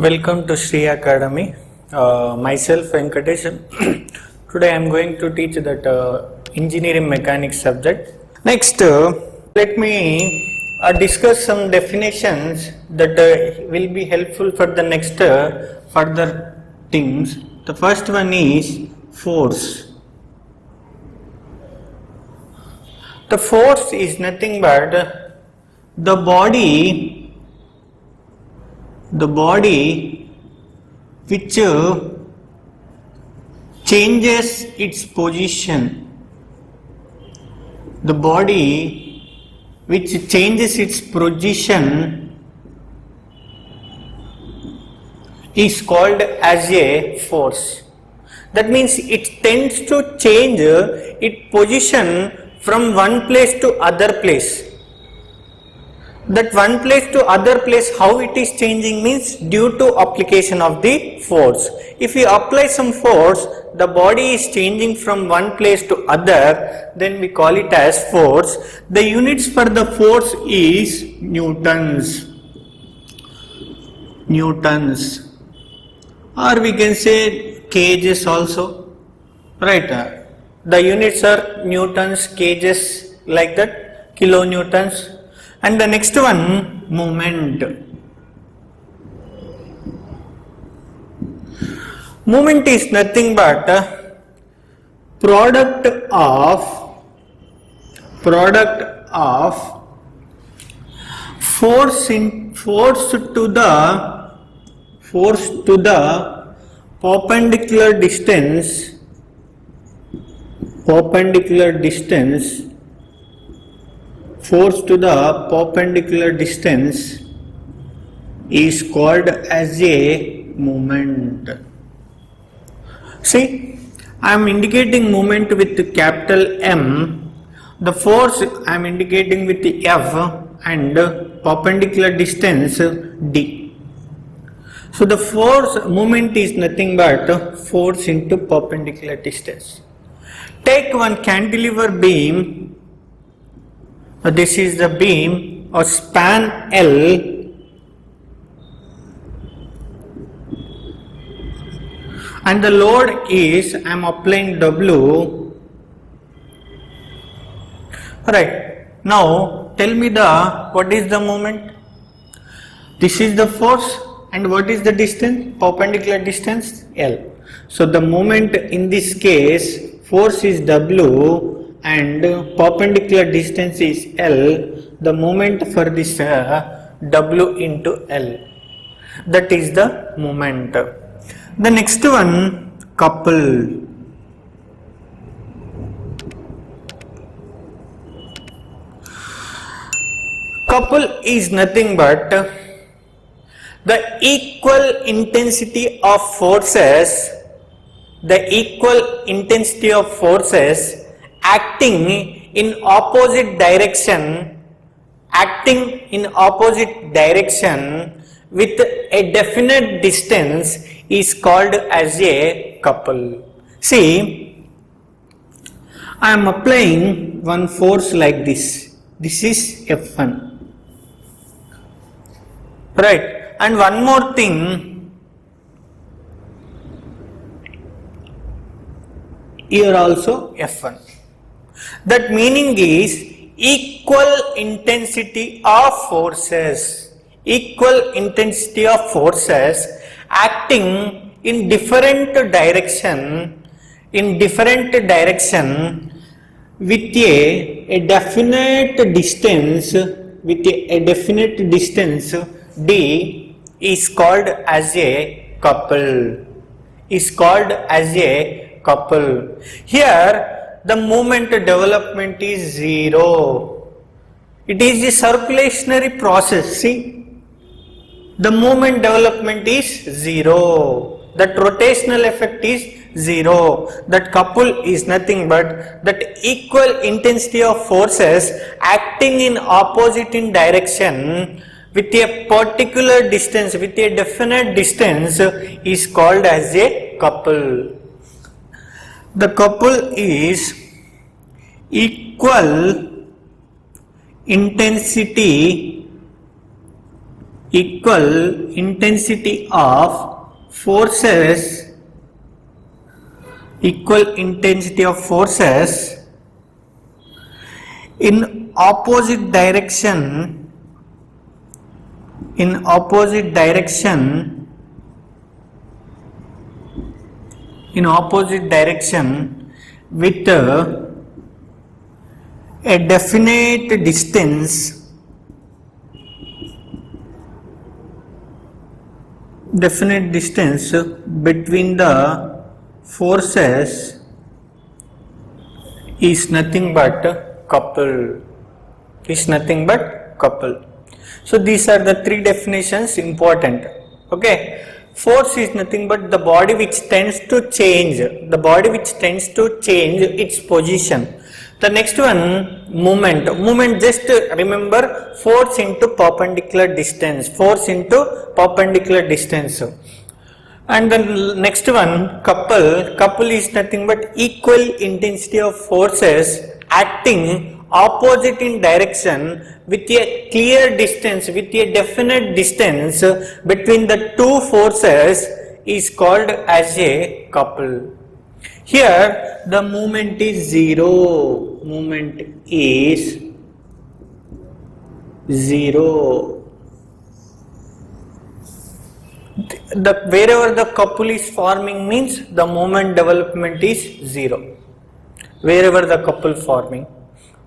Welcome to Sree Academy. Myself Venkatesh. Today I am going to teach that engineering mechanics subject. Next, let me discuss some definitions that will be helpful for the next further things. The first one is force. The force is nothing but the body which changes its position. The body which changes its position is called as a force. That means it tends to change its position from one place to other place. That one place to other place, how it is changing means due to application of the force. If we apply some force, the body is changing from one place to other, then we call it as force. The units for the force is newtons, or we can say kgs also, right? The units are newtons, kgs, like that, kilonewtons. And the next one, moment. Moment is nothing but product of force to the perpendicular distance is called as a moment. See, I am indicating moment with capital M, the force I am indicating with the F, and perpendicular distance D. So the force moment is nothing but force into perpendicular distance. Take one cantilever beam. This is the beam or span L, and the load is, I am applying W. Alright, now tell me what is the moment? This is the force, and what is the distance? Perpendicular distance L. So the moment in this case, force is W and perpendicular distance is L. The moment for this W into L, that is the moment. The next one, couple. Couple is nothing but the equal intensity of forces, acting in opposite direction with a definite distance is called as a couple. See, I am applying one force like this. This is F1. Right. And one more thing, here also F1. That meaning is equal intensity of forces acting in different direction with a definite distance D is called as a couple. Here the moment development is zero. It is a circulationary process. See, the moment development is zero. That rotational effect is zero. That couple is nothing but that equal intensity of forces acting in opposite in direction with a particular distance, with a definite distance, is called as a couple. The couple is equal intensity equal intensity of forces, equal intensity of forces in opposite direction, in opposite direction, in opposite direction with a definite distance, definite distance between the forces is nothing but couple, is nothing but couple. So these are the three definitions important. Okay, force is nothing but the body which tends to change, the body which tends to change its position. The next one, movement. Movement, just remember force into perpendicular distance, force into perpendicular distance. And the next one, couple. Couple is nothing but equal intensity of forces acting opposite in direction with a clear distance, with a definite distance between the two forces is called as a couple. Here the movement is zero, movement is zero. The wherever the couple is forming means the moment development is zero, wherever the couple forming.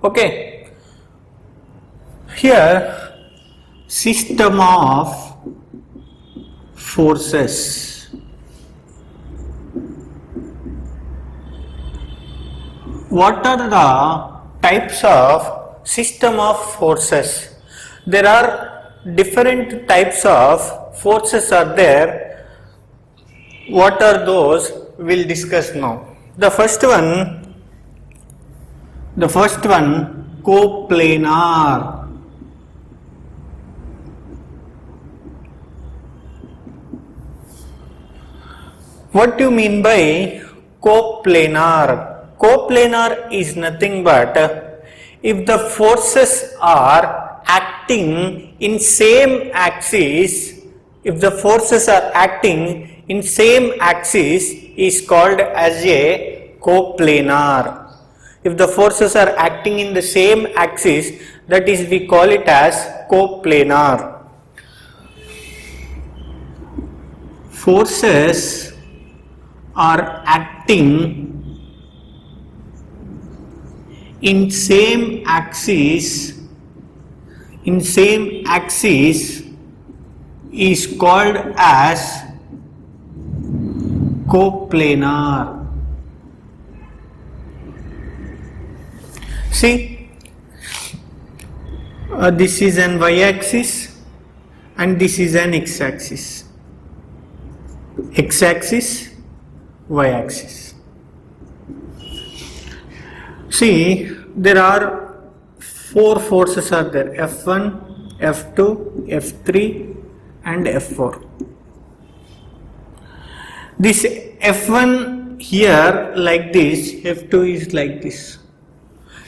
Okay, here system of forces. What are the types of system of forces? There are different types of forces are there. What are those? We'll discuss now. The first one, coplanar. What do you mean by coplanar? Coplanar is nothing but if the forces are acting in same axis, if the forces are acting in same axis is called as a coplanar. If the forces are acting in the same axis, that is we call it as coplanar. Forces are acting in same axis is called as coplanar. See, this is an y-axis and this is an x-axis. X-axis, y-axis. See, there are four forces are there: F1, F2, F3 and F4. This F1 here like this, F2 is like this.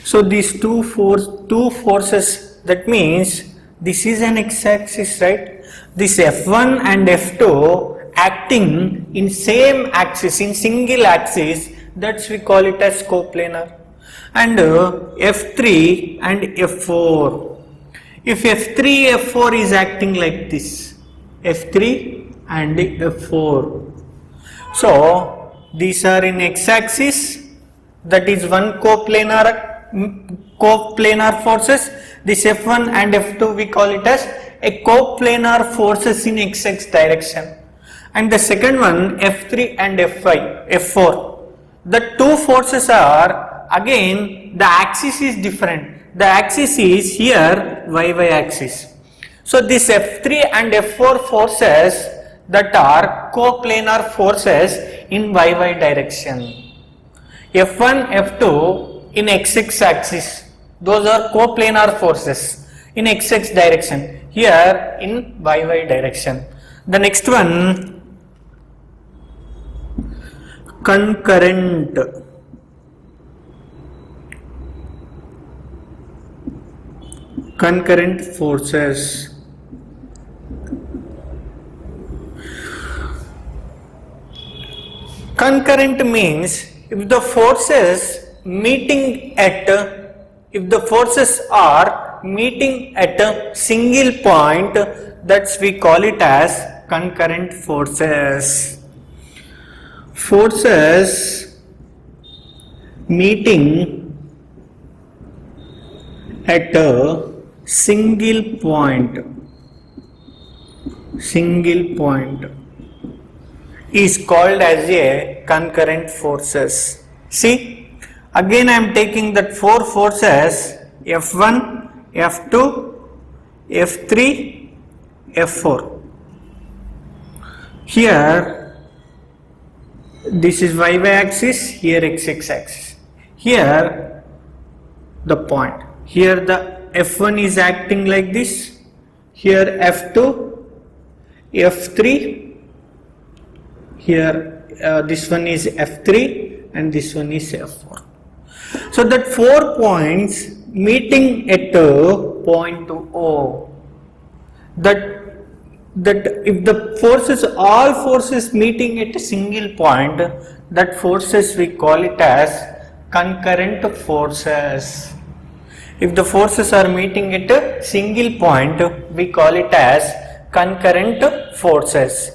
So these two forces, that means this is an x-axis, right? This F1 and F2 acting in same axis, in single axis, that's we call it as coplanar. And F3 and F4. If F3, F4 is acting like this, F3 and F4. So these are in x-axis, that is one coplanar forces. This F1 and F2 we call it as a coplanar forces in x direction. And the second one, F3 and F4. The two forces are, again the axis is different. The axis is here y axis. So this F3 and F4 forces that are coplanar forces in y direction. F1, F2 in x axis, those are coplanar forces in x direction, here in y direction. The next one, concurrent. Concurrent forces. Concurrent means if the forces are meeting at a single point, that's we call it as concurrent forces. Forces meeting at a single point is called as a concurrent forces. See, again I am taking that four forces F1, F2, F3, F4. Here this is y axis, here x axis. Here the point. Here the F1 is acting like this. Here F2, F3. Here this one is F3 and this one is F4. So that 4 points meeting at a point O. That if the forces, all forces meeting at a single point, that forces we call it as concurrent forces. If the forces are meeting at a single point, we call it as concurrent forces.